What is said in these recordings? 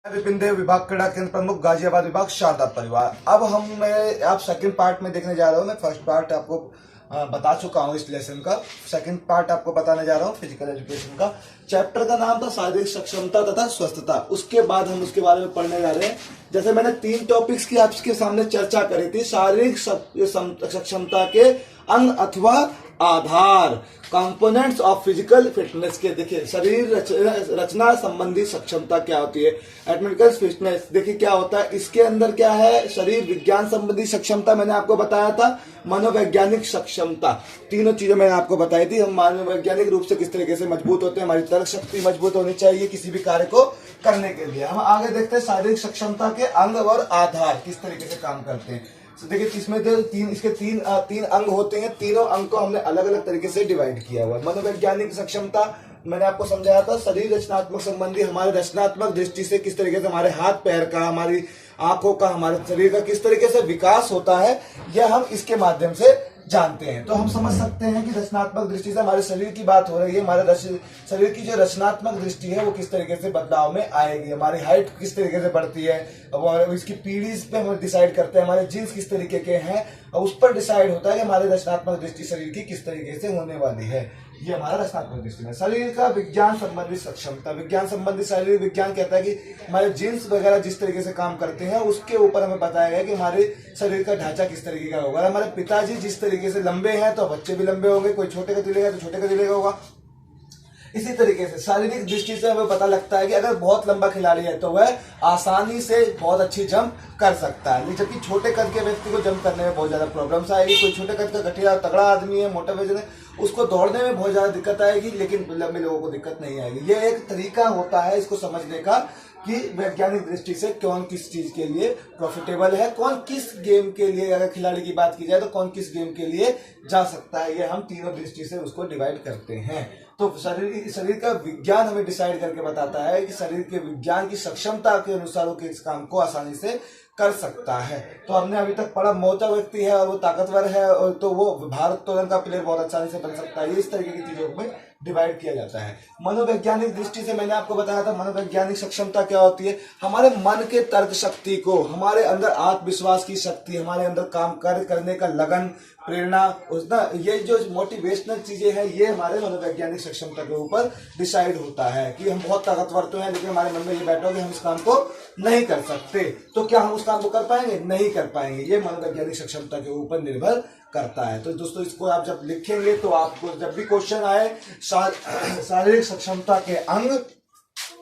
विपिन देव, विभाग क्रीड़ा केंद्र प्रमुख, गाजियाबाद विभाग, शारदा परिवार। अब आप सेकंड पार्ट में देखने जा रहा हूँ। मैं फर्स्ट पार्ट आपको बता चुका हूँ इस लेसन का। सेकंड पार्ट आपको बताने जा रहा हूँ फिजिकल एजुकेशन का। चैप्टर का नाम था शारीरिक सक्षमता तथा स्वस्थता। उसके बाद हम उसके बारे में पढ़ने जा रहे हैं। जैसे मैंने 3 टॉपिक्स की आपके सामने चर्चा करी थी। शारीरिक सक्षमता के अंग अथवा आधार, कंपोनेंट्स ऑफ फिजिकल फिटनेस के। देखिए, शरीर रचना संबंधी सक्षमता क्या होती है, एटमेटिकल फिटनेस। देखिए क्या होता है इसके अंदर, क्या है, शरीर विज्ञान संबंधी सक्षमता मैंने आपको बताया था, मनोवैज्ञानिक सक्षमता, तीनों चीजें मैंने आपको बताई थी। हम मनोवैज्ञानिक रूप से किस तरीके से मजबूत होते हैं, हमारी तर्क शक्ति मजबूत होनी चाहिए किसी भी कार्य को करने के लिए। हम आगे देखते हैं शारीरिक सक्षमता के अंग और आधार किस तरीके से काम करते हैं। तो देखिए, इसमें जो तीन अंग होते हैं, तीनों अंग को हमने अलग अलग तरीके से डिवाइड किया हुआ है। मनोवैज्ञानिक सक्षमता मैंने आपको समझाया था, शरीर रचनात्मक संबंधी हमारे रचनात्मक दृष्टि से किस तरीके से हमारे हाथ पैर का, हमारी आंखों का, हमारे शरीर का किस तरीके से विकास होता है, यह हम इसके माध्यम से जानते हैं। तो हम समझ सकते हैं कि रचनात्मक दृष्टि से हमारे शरीर की बात हो रही है। हमारे शरीर की जो रचनात्मक दृष्टि है वो किस तरीके से बदलाव में आएगी, हमारी हाइट किस तरीके से बढ़ती है, और इसकी पीढ़ी पे हम डिसाइड करते हैं, हमारे जीन्स किस तरीके के हैं, और उस पर डिसाइड होता है कि हमारी रचनात्मक दृष्टि शरीर की किस तरीके से होने वाली है। ये हमारा रचनात्मक दृष्टि है। शरीर का विज्ञान संबंधी सक्षमता, विज्ञान संबंधी शरीर विज्ञान कहता है कि हमारे जीन्स वगैरह जिस तरीके से काम करते हैं उसके ऊपर हमें बताया गया कि हमारे शरीर का ढांचा किस तरीके का होगा। हमारे पिताजी जिस तरीके से लंबे हैं तो बच्चे भी लंबे होंगे, कोई छोटे का दिलेगा तो छोटे का दिलेगा होगा। इसी तरीके से शारीरिक दृष्टि से हमें पता लगता है कि अगर बहुत लंबा खिलाड़ी है तो वह आसानी से बहुत अच्छी जंप कर सकता है, जबकि छोटे कद के व्यक्ति को जंप करने में बहुत ज्यादा प्रॉब्लम्स आएगी। कोई छोटे कद का गठिया तगड़ा आदमी है, मोटा वजन है, उसको दौड़ने में बहुत ज्यादा दिक्कत आएगी, लेकिन लंबे लोगों को दिक्कत नहीं आएगी। ये एक तरीका होता है इसको समझने का कि वैज्ञानिक दृष्टि से कौन किस चीज के लिए प्रॉफिटेबल है, कौन किस गेम के लिए, अगर खिलाड़ी की बात की जाए तो कौन किस गेम के लिए जा सकता है। ये हम तीनों दृष्टि से उसको डिवाइड करते हैं। तो शरीर का विज्ञान हमें डिसाइड करके बताता है कि शरीर के विज्ञान की सक्षमता के अनुसार वो इस काम को आसानी से कर सकता है। तो हमने अभी तक पढ़ा, मोटा व्यक्ति है और वो ताकतवर है और तो वो भारोत्तोलन का प्लेयर बहुत आसानी से बन सकता है। ये इस तरीके की चीजों में डिवाइड किया जाता है। मनोवैज्ञानिक दृष्टि से मैंने आपको बताया था मनोवैज्ञानिक सक्षमता क्या होती है, हमारे मन के तर्क शक्ति को, हमारे अंदर आत्मविश्वास की शक्ति, हमारे अंदर काम करने का लगन, प्रेरणा, ये जो मोटिवेशनल चीजें हैं, ये हमारे मनोवैज्ञानिक सक्षमता के ऊपर डिसाइड होता है कि हम बहुत ताकतवर तो हैं, लेकिन हमारे मन में ये बैठा हो कि हम इस काम को नहीं कर सकते, तो क्या हम उस काम को कर पाएंगे? नहीं कर पाएंगे। ये मनोवैज्ञानिक सक्षमता के ऊपर निर्भर करता है। तो दोस्तों, इसको आप जब लिखेंगे तो आपको जब भी क्वेश्चन आए शारीरिक सक्षमता के अंग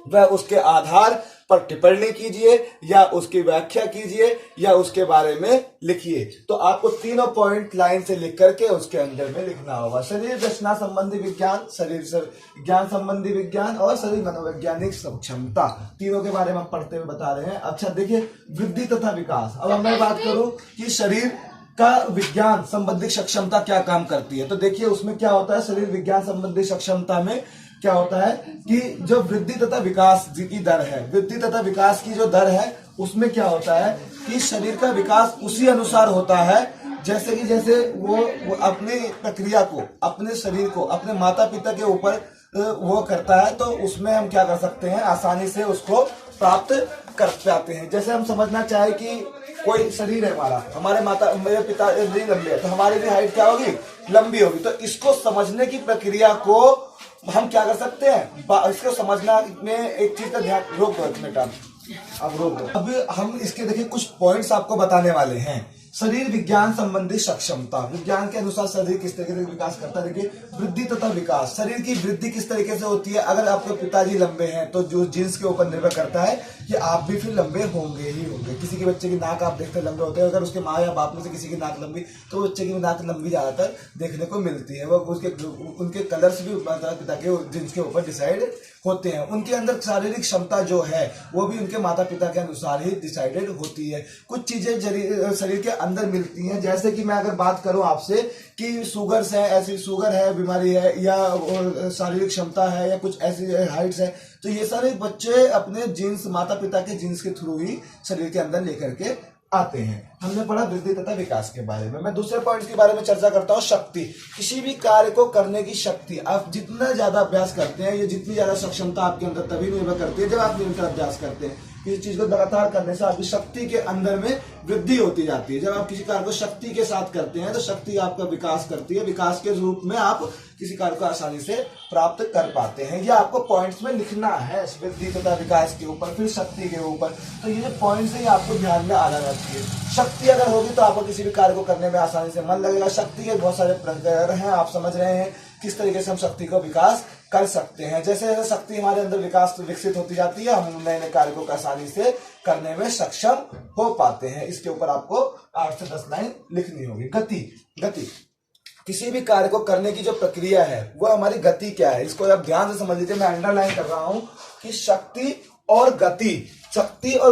व उसके आधार पर टिप्पणी कीजिए या उसकी व्याख्या कीजिए या उसके बारे में लिखिए। तो आपको तीनों पॉइंट लाइन से लिख करके उसके अंदर में लिखना होगा। शरीर रचना संबंधी विज्ञान, शरीर ज्ञान संबंधी विज्ञान और शरीर मनोवैज्ञानिक सक्षमता, तीनों के बारे में हम पढ़ते हुए बता रहे हैं। अच्छा देखिए, वृद्धि तथा विकास। अब मैं बात करूं कि शरीर का विज्ञान संबंधी सक्षमता क्या काम करती है, तो देखिए उसमें क्या होता है। शरीर विज्ञान संबंधी सक्षमता में क्या होता है कि जो वृद्धि तथा विकास की दर है, वृद्धि तथा विकास की जो दर है, उसमें क्या होता है कि शरीर का विकास उसी अनुसार होता है जैसे वो अपनी प्रक्रिया को, अपने शरीर को अपने माता पिता के ऊपर वो करता है, तो उसमें हम क्या कर सकते हैं, आसानी से उसको प्राप्त कर पाते हैं। जैसे हम समझना चाहे कि कोई शरीर है हमारे मेरे पिता भी लंबे है, तो हमारी भी हाइट क्या होगी, लंबी होगी। तो इसको समझने की प्रक्रिया को हम क्या कर सकते हैं, इसको समझना में एक चीज का ध्यान, रोक दो एक मिनट, अब रोक दो। अब हम इसके देखिए कुछ पॉइंट्स आपको बताने वाले हैं। शरीर विज्ञान संबंधी सक्षमता, विज्ञान के अनुसार शरीर किस तरीके से विकास करता है। देखिए, वृद्धि तथा विकास, शरीर की वृद्धि किस तरीके से होती है। अगर आपके पिताजी लंबे हैं तो जो जीन्स के ऊपर निर्भर करता है कि आप भी फिर लंबे होंगे ही होंगे। किसी के बच्चे की नाक आप देखते लंबे होते हैं, अगर उसके माँ या बाप में से किसी की नाक लंबी, तो बच्चे की नाक लंबी ज्यादातर देखने को मिलती है। वो उनके कलर्स भी पिता के जीन्स के ऊपर डिसाइड होते हैं। उनके अंदर शारीरिक क्षमता जो है वो भी उनके माता पिता के अनुसार ही डिसाइडेड होती है। कुछ चीजें शरीर के अंदर मिलती हैं, जैसे कि मैं अगर बात करूं आपसे कि शुगर्स है, ऐसी शुगर है, बीमारी है, या शारीरिक क्षमता है, या कुछ ऐसी हाइट्स है, तो ये सारे बच्चे अपने जीन्स, माता पिता के जीन्स के थ्रू ही शरीर के अंदर लेकर के आते हैं। हमने पढ़ा वृद्धि तथा विकास के बारे में। मैं दूसरे पॉइंट के बारे में चर्चा करता हूँ, शक्ति। किसी भी कार्य को करने की शक्ति, आप जितना ज्यादा अभ्यास करते हैं, ये जितनी ज्यादा सक्षमता आपके अंदर तभी निर्भर करती है जब आप निरंतर अभ्यास करते हैं। किसी चीज को लगातार करने से आपकी शक्ति के अंदर में वृद्धि होती जाती है। जब आप किसी कार्य को शक्ति के साथ करते हैं तो शक्ति आपका विकास करती है, विकास के रूप में आप किसी कार्य को आसानी से प्राप्त कर पाते हैं। ये आपको पॉइंट्स में लिखना है, वृद्धि तथा विकास के ऊपर, फिर शक्ति के ऊपर। तो ये जो पॉइंट्स है आपको ध्यान में आना चाहिए। शक्ति अगर होगी तो आपको किसी भी कार्य को करने में आसानी से मन लगेगा। शक्ति के बहुत सारे प्रकार हैं, आप समझ रहे हैं किस तरीके से हम शक्ति को विकास कर सकते हैं। जैसे जैसे शक्ति हमारे अंदर विकसित होती जाती है, हम नए नए कार्य को आसानी से करने में सक्षम हो पाते हैं। इसके ऊपर आपको 8 से 10 लाइन लिखनी होगी। गति किसी भी कार्य को करने की जो प्रक्रिया है वो हमारी गति क्या है, इसको आप ध्यान से समझ लीजिए। मैं अंडरलाइन कर रहा हूं कि शक्ति और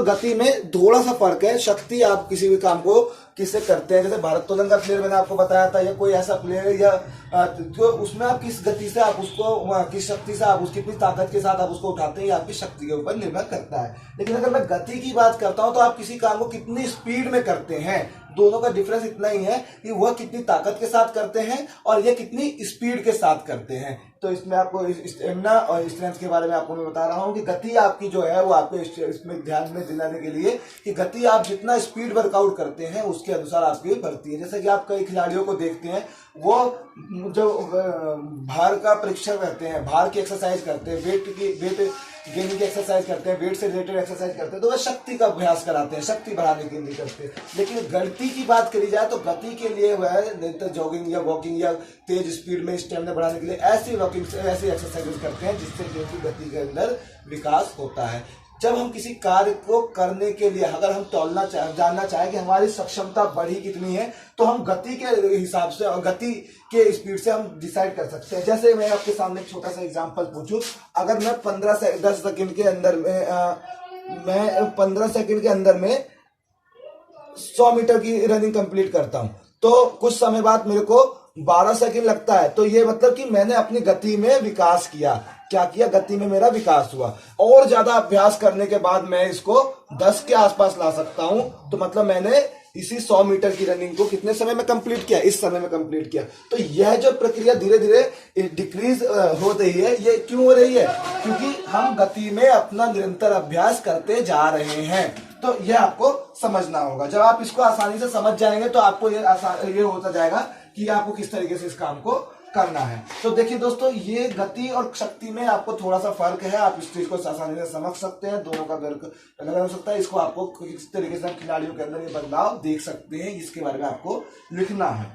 गति में थोड़ा सा फर्क है। शक्ति आप किसी भी काम को किससे करते हैं, जैसे भारोत्तोलन का प्लेयर मैंने आपको बताया था, या कोई ऐसा प्लेयर या तो उसमें आप किस गति से आप उसको, किस शक्ति से आप उसकी कितनी ताकत के साथ आप उसको उठाते हैं, ये आपकी शक्ति के ऊपर निर्भर करता है। लेकिन अगर मैं गति की बात करता हूं तो आप किसी काम को कितनी स्पीड में करते हैं, दोनों का डिफरेंस इतना ही है कि वह कितनी ताकत के साथ करते हैं और ये कितनी स्पीड के साथ करते हैं। तो इसमें आपको स्टेमिना और स्ट्रेंथ के बारे में आपको मैं बता रहा हूं कि गति आपकी जो है वो आपको इसमें ध्यान में दिलाने के लिए कि गति आप जितना स्पीड वर्कआउट करते हैं उसके अनुसार आपकी बढ़ती है। जैसे कि आप कई खिलाड़ियों को देखते हैं, वो जो भार का परीक्षण करते हैं, भार की एक्सरसाइज करते हैं, वेट गेनिंग की एक्सरसाइज करते हैं, वेट से रिलेटेड एक्सरसाइज करते हैं, तो वह शक्ति का अभ्यास कराते हैं, शक्ति बढ़ाने के लिए करते हैं। लेकिन गति की बात करी जाए तो गति के लिए वह जॉगिंग या वॉकिंग या तेज स्पीड में स्टेमिना बढ़ाने के लिए ऐसी एक्सरसाइज करते हैं जिससे जो कि गति के अंदर विकास होता है। जब हम किसी कार्य को करने के लिए अगर हम जानना चाहें कि हमारी सक्षमता बढ़ी कितनी है, तो हम गति के हिसाब से और गति के स्पीड से हम डिसाइड कर सकते हैं। जैसे मैं आपके सामने एक छोटा सा एग्जांपल पूछूं, अगर मैं 15 से 10 सेकंड के अंदर में मैं 15 सेकंड के अंदर में 100 मीटर की रनिंग कंप्लीट करता हूं, तो कुछ समय बाद मेरे को 12 सेकंड लगता है, तो ये मतलब कि मैंने अपनी गति में विकास किया। क्या किया? गति में मेरा विकास हुआ। और ज्यादा अभ्यास करने के बाद मैं इसको 10 के आसपास ला सकता हूं, तो मतलब मैंने इसी 100 मीटर की रनिंग को कितने समय में कंप्लीट किया? इस समय में कंप्लीट किया। तो यह जो प्रक्रिया धीरे धीरे डिक्रीज हो रही है, ये क्यों हो रही है? क्योंकि हम गति में अपना निरंतर अभ्यास करते जा रहे हैं। तो यह आपको समझना होगा। जब आप इसको आसानी से समझ जाएंगे तो आपको ये होता जाएगा कि आपको किस तरीके से इस काम को करना है। तो देखिए दोस्तों, ये गति और शक्ति में आपको थोड़ा सा फर्क है। आप इस चीज को आसानी से समझ सकते हैं, दोनों का अलग हो सकता है। इसको आपको किस तरीके से खिलाड़ियों के अंदर ये बदलाव देख सकते हैं, इसके बारे में आपको लिखना है।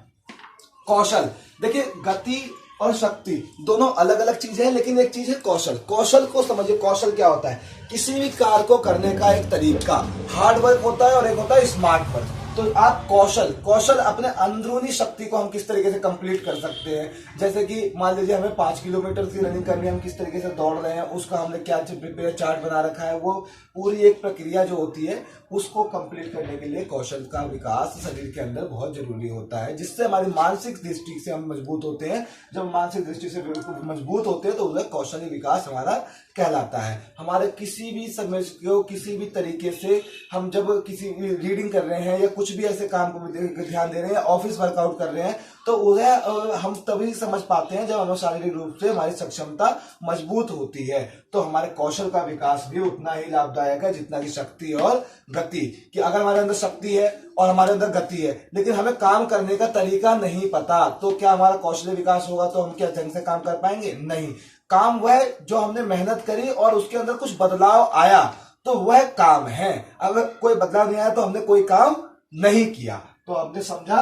कौशल, देखिए गति और शक्ति दोनों अलग अलग चीजें हैं, लेकिन एक चीज है कौशल। कौशल को समझिए। कौशल क्या होता है? किसी भी कार्य को करने का एक तरीका, हार्ड वर्क होता है और एक होता है स्मार्ट वर्क। तो आप कौशल अपने अंदरूनी शक्ति को हम किस तरीके से कंप्लीट कर सकते हैं। जैसे कि मान लीजिए हमें 5 किलोमीटर की रनिंग करनी है, हम किस तरीके से दौड़ रहे हैं, उसका हमने क्या प्रिपेयर चार्ट बना रखा है, वो पूरी एक प्रक्रिया जो होती है उसको कंप्लीट करने के लिए कौशल का विकास शरीर के अंदर बहुत जरूरी होता है, जिससे हमारी मानसिक दृष्टि से हम मजबूत होते हैं। जब मानसिक दृष्टि से मजबूत होते हैं तो उसका कौशल विकास हमारा कहलाता है। हमारे किसी भी समझ को किसी भी तरीके से हम जब किसी रीडिंग कर रहे हैं या कुछ भी ऐसे काम को ध्यान दे रहे हैं, ऑफिस वर्कआउट कर रहे हैं, तो उन्हें हम तभी समझ पाते हैं जब हमें शारीरिक रूप से हमारी सक्षमता मजबूत होती है। तो हमारे कौशल का विकास भी उतना ही लाभदायक है जितना कि शक्ति और गति। कि अगर हमारे अंदर शक्ति है और हमारे अंदर गति है, लेकिन हमें काम करने का तरीका नहीं पता, तो क्या हमारा कौशल विकास होगा? तो हम क्या ढंग से काम कर पाएंगे? नहीं। काम वह जो हमने मेहनत करी और उसके अंदर कुछ बदलाव आया तो वह काम है। अगर कोई बदलाव नहीं आया तो हमने कोई काम नहीं किया। तो हमने समझा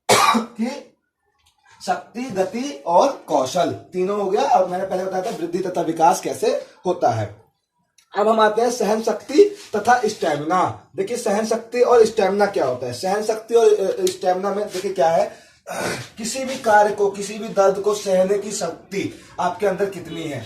कि शक्ति, गति और कौशल तीनों हो गया। और मैंने पहले बताया था वृद्धि तथा विकास कैसे होता है। अब हम आते हैं सहन शक्ति तथा स्टैमिना। देखिए सहन शक्ति और स्टैमिना क्या होता है। सहन शक्ति और स्टैमिना में देखिए क्या है, किसी भी कार्य को, किसी भी दर्द को सहने की शक्ति आपके अंदर कितनी है,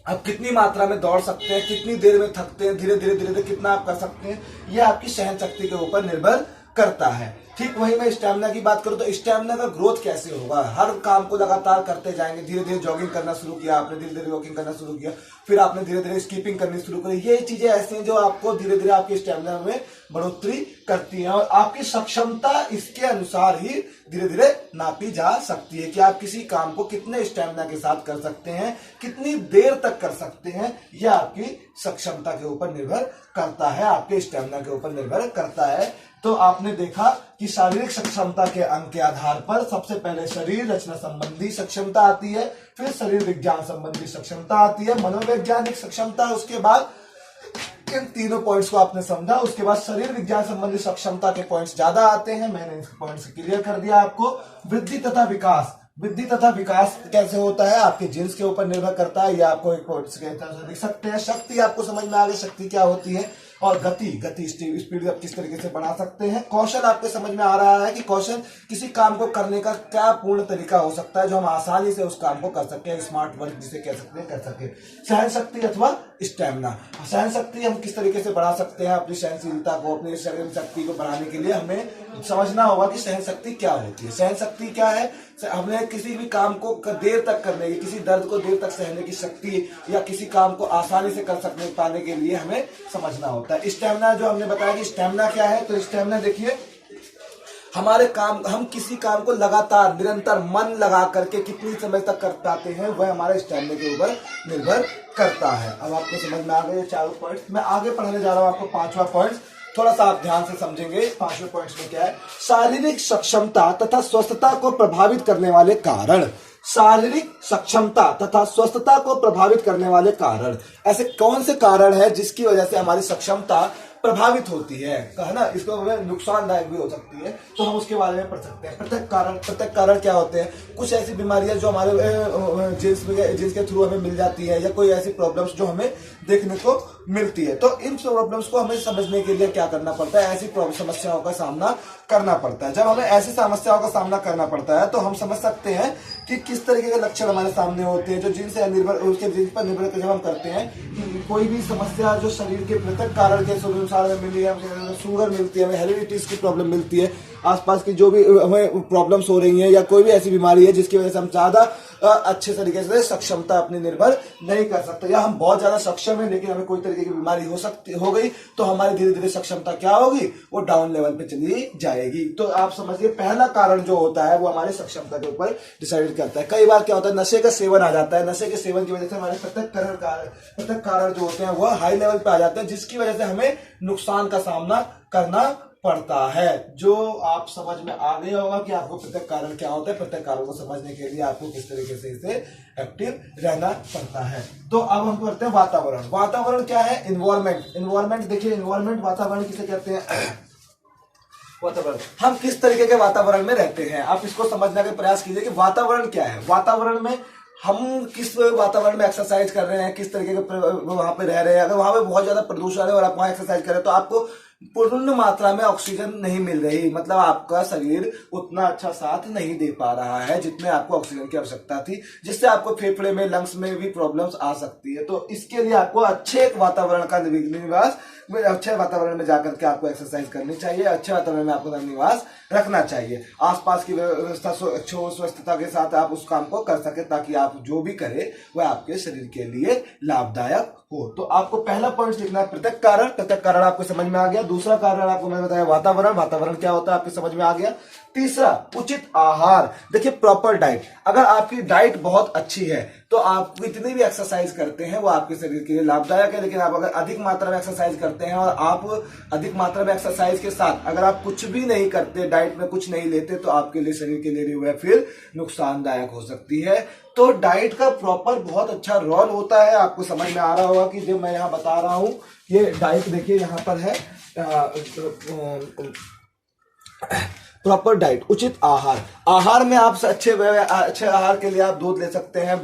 आप कितनी मात्रा में दौड़ सकते हैं, कितनी देर में थकते हैं, धीरे धीरे कितना आप कर सकते हैं, यह आपकी सहन शक्ति के ऊपर निर्भर करता है। ठीक वही मैं स्टैमिना की बात करूं तो स्टैमिना का ग्रोथ कैसे होगा? हर काम को लगातार करते जाएंगे, धीरे धीरे जॉगिंग करना शुरू किया आपने, धीरे धीरे वॉकिंग करना शुरू किया, फिर आपने धीरे धीरे स्कीपिंग करनी शुरू करी। ये चीजें ऐसी हैं जो आपको धीरे धीरे आपके स्टैमिना में बढ़ोतरी करती हैं और आपकी सक्षमता इसके अनुसार ही धीरे धीरे नापी जा सकती है कि आप किसी काम को कितने स्टेमिना के साथ कर सकते हैं, कितनी देर तक कर सकते हैं। यह आपकी सक्षमता के ऊपर निर्भर करता है, आपके स्टेमिना के ऊपर निर्भर करता है। तो आपने देखा कि शारीरिक सक्षमता के अंक के आधार पर सबसे पहले शरीर रचना संबंधी सक्षमता आती है, फिर शरीर विज्ञान संबंधी सक्षमता आती है, मनोवैज्ञानिक सक्षमता, उसके बाद इन तीनों पॉइंट्स को आपने समझा। उसके बाद शरीर विज्ञान संबंधी सक्षमता के पॉइंट्स ज्यादा आते हैं, मैंने इन पॉइंट्स क्लियर कर दिया आपको। वृद्धि तथा विकास, वृद्धि तथा विकास कैसे होता है, आपके जीन्स के ऊपर निर्भर करता है, ये आपको एक पॉइंट्स के तरह से लिख सकते हैं। शक्ति आपको समझ में आ गई, शक्ति क्या होती है, और गति स्पीड आप किस तरीके से बढ़ा सकते हैं। कौशल आपके समझ में आ रहा है कि कौशल किसी काम को करने का क्या पूर्ण तरीका हो सकता है जो हम आसानी से उस काम को कर सकें, स्मार्ट वर्क जिसे कह सकते हैं कर सके। सहन शक्ति अथवा स्टैमिना, सहन शक्ति हम किस तरीके से बढ़ा सकते हैं, अपनी सहनशीलता को, अपनी शरीर शक्ति को बढ़ाने के लिए हमें समझना होगा कि सहन शक्ति क्या होती है। सहन शक्ति क्या है, हमें किसी भी काम को देर तक करने की, किसी दर्द को देर तक सहने की शक्ति, या किसी काम को आसानी से कर सकने पाने के लिए हमें समझना होता है। स्टेमिना जो हमने बताया कि स्टेमिना क्या है, तो स्टेमिना देखिए हमारे काम, हम किसी काम को लगातार निरंतर मन लगा करके कितनी समय तक कर पाते हैं, वह हमारे स्टेमिना के ऊपर निर्भर करता है। अब आपको समझ में आ गए चारों पॉइंट। मैं आगे पढ़ने जा रहा हूं आपको पांचवा पॉइंट, थोड़ा सा आप ध्यान से समझेंगे। पांचवें पॉइंट में क्या है, शारीरिक सक्षमता तथा स्वस्थता को प्रभावित करने वाले कारण। शारीरिक सक्षमता तथा स्वस्थता को प्रभावित करने वाले कारण, ऐसे कौन से कारण है जिसकी वजह से हमारी सक्षमता प्रभावित होती है, कहा ना, इसको नुकसानदायक भी हो सकती है, तो हम उसके बारे में पढ़ सकते हैं। प्रत्येक कारण क्या होते हैं, कुछ ऐसी बीमारियां जो हमारे जीन्स के थ्रू हमें मिल जाती है, या कोई ऐसी प्रॉब्लम्स जो हमें देखने को मिलती है। तो इन प्रॉब्लम्स को हमें समझने के लिए क्या करना पड़ता है, ऐसी समस्याओं का सामना करना पड़ता है। जब हमें ऐसी समस्याओं का सामना करना पड़ता है तो हम समझ सकते हैं कि किस तरीके के लक्षण हमारे सामने होते हैं, जो जिनसे निर्भर, उसके जिन पर निर्भर जब हम करते हैं कि कोई भी समस्या जो शरीर के प्रत्येक कारण के अनुसार हमें मिली है, शुगर मिलती है, हमें हेरिडिटीज की प्रॉब्लम मिलती है, आसपास की जो भी हमें प्रॉब्लम्स हो रही हैं, या कोई भी ऐसी बीमारी है जिसकी वजह से हम ज्यादा अच्छे तरीके से सक्षमता अपनी निर्भर नहीं कर सकते, या हम बहुत ज्यादा सक्षम है लेकिन हमें कोई तरीके की बीमारी हो गई, तो हमारी धीरे धीरे सक्षमता क्या होगी, वो डाउन लेवल पे चली जाएगी। तो आप समझिए पहला कारण जो होता है वो हमारी सक्षमता के ऊपर डिसाइड करता है। कई बार क्या होता है, नशे का सेवन आ जाता है, नशे के सेवन की वजह से हमारे प्रत्येक कारण जो होते हैं वो हाई लेवल पे आ जाते हैं, जिसकी वजह से हमें नुकसान का सामना करना पड़ता है। जो आप समझ में आ गया होगा कि आपको प्रत्येक कारण क्या होता है, प्रत्येक कारण को समझने के लिए आपको किस तरीके से इसे एक्टिव रहना पड़ता है। तो अब हम करते हैं वातावरण। वातावरण क्या है, इन्वायरमेंट देखिए, इन्वायरमेंट वातावरण किसे कहते हैं, वातावरण, हम किस तरीके के वातावरण में रहते हैं, आप इसको समझने का प्रयास कीजिए कि वातावरण क्या है। वातावरण में हम किस वातावरण में एक्सरसाइज कर रहे हैं, किस तरीके के वहां पे रह रहे हैं। अगर वहां पे बहुत ज्यादा प्रदूषण है और आप वहां एक्सरसाइज कर रहे हैं तो आपको पूर्ण मात्रा में ऑक्सीजन नहीं मिल रही, मतलब आपका शरीर उतना अच्छा साथ नहीं दे पा रहा है जितने आपको ऑक्सीजन की आवश्यकता थी, जिससे आपको फेफड़े में, लंग्स में भी प्रॉब्लम्स आ सकती है। तो इसके लिए आपको अच्छे वातावरण का निवास, अच्छे वातावरण में जाकर के आपको एक्सरसाइज करनी चाहिए, अच्छे वातावरण में आपको निवास रखना चाहिए, आसपास की व्यवस्था स्वच्छता के साथ आप उस काम को कर सके, ताकि आप जो भी करें वह आपके शरीर के लिए लाभदायक हो। तो आपको पहला पॉइंट लिखना है प्रत्येक कारण आपको समझ में आ गया। दूसरा कारण आपको मैंने बताया वातावरण क्या होता है आपको समझ में आ गया। तीसरा उचित आहार, देखिए प्रॉपर डाइट। अगर आपकी डाइट बहुत अच्छी है तो आप जितनी भी एक्सरसाइज करते हैं वो आपके शरीर के लिए लाभदायक है, लेकिन आप अगर अधिक मात्रा में एक्सरसाइज करते हैं और आप अधिक मात्रा में एक्सरसाइज के साथ अगर आप कुछ भी नहीं करते, डाइट में कुछ नहीं लेते, तो आपके लिए, शरीर के लिए वह फिर नुकसानदायक हो सकती है। तो डाइट का प्रॉपर बहुत अच्छा रोल होता है। आपको समझ में आ रहा होगा कि जो मैं यहाँ बता रहा हूँ, ये डाइट देखिए यहाँ पर है, प्रॉपर डाइट, उचित आहार। आहार में आप अच्छे आहार के लिए आप दूध ले सकते हैं,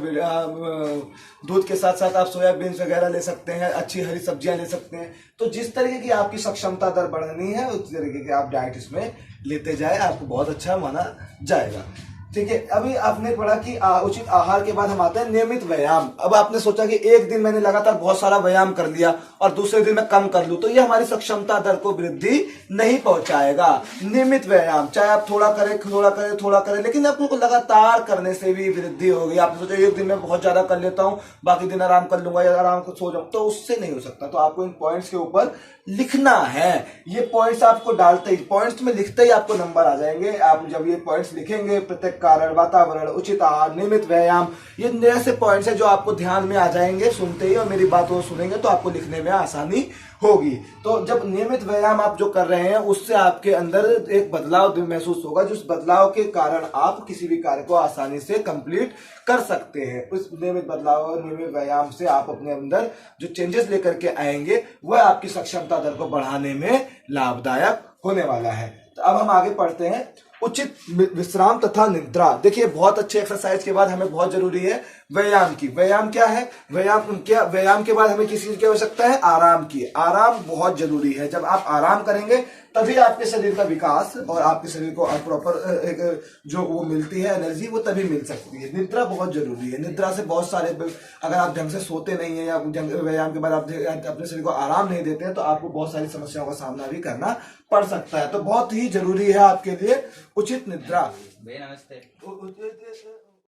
दूध के साथ साथ आप सोयाबीन वगैरह ले सकते हैं, अच्छी हरी सब्जियां ले सकते हैं। तो जिस तरीके की आपकी सक्षमता दर बढ़नी है उस तरीके की आप डाइट इसमें लेते जाए, आपको बहुत अच्छा माना जाएगा। ठीक है। अभी आपने पढ़ा कि उचित आहार के बाद हम आते हैं नियमित व्यायाम। अब आपने सोचा कि एक दिन मैंने लगातार बहुत सारा व्यायाम कर लिया और दूसरे दिन मैं कम कर लूं, तो ये हमारी सक्षमता दर को वृद्धि नहीं पहुंचाएगा। नियमित व्यायाम चाहे आप थोड़ा करें थोड़ा करें थोड़ा करें, लेकिन आपको लगातार करने से भी वृद्धि होगी। आपने सोचा एक दिन में बहुत ज्यादा कर लेता हूं, बाकी दिन आराम कर लूंगा या आराम सो जाऊं, तो उससे नहीं हो सकता। तो आपको इन पॉइंट्स के ऊपर लिखना है। ये पॉइंट्स आपको डालते ही, पॉइंट्स में लिखते ही आपको नंबर आ जाएंगे। आप जब ये पॉइंट्स लिखेंगे, प्रत्येक कारण, वातावरण, उचित आहार, नियमित व्यायाम, ये ऐसे पॉइंट्स हैं जो आपको ध्यान में आ जाएंगे सुनते ही, और मेरी बातों सुनेंगे तो आपको लिखने में आसानी होगी। तो जब नियमित व्यायाम आप जो कर रहे हैं उससे आपके अंदर एक बदलाव महसूस होगा, जिस बदलाव के कारण आप किसी भी कार्य को आसानी से कंप्लीट कर सकते हैं। उस नियमित बदलाव और नियमित व्यायाम से आप अपने अंदर जो चेंजेस लेकर के आएंगे वह आपकी सक्षमता दर को बढ़ाने में लाभदायक होने वाला है। तो अब हम आगे पढ़ते हैं उचित विश्राम तथा निद्रा। देखिए बहुत अच्छे एक्सरसाइज के बाद हमें बहुत जरूरी है व्यायाम की। व्यायाम क्या है? व्यायाम के बाद हमें किसी चीज की आवश्यकता है? आराम की। आराम बहुत जरूरी है। जब आप आराम करेंगे तभी आपके शरीर का विकास और आपके शरीर को प्रॉपर एक जो वो मिलती है एनर्जी, वो तभी मिल सकती है। निद्रा बहुत जरूरी है। निद्रा से बहुत सारे, अगर आप ढंग से सोते नहीं है या व्यायाम के बाद आप अपने शरीर को आराम नहीं देते हैं तो आपको बहुत सारी समस्याओं का सामना भी करना पड़ सकता है। तो बहुत ही जरूरी है आपके लिए उचित निद्रा। नमस्ते।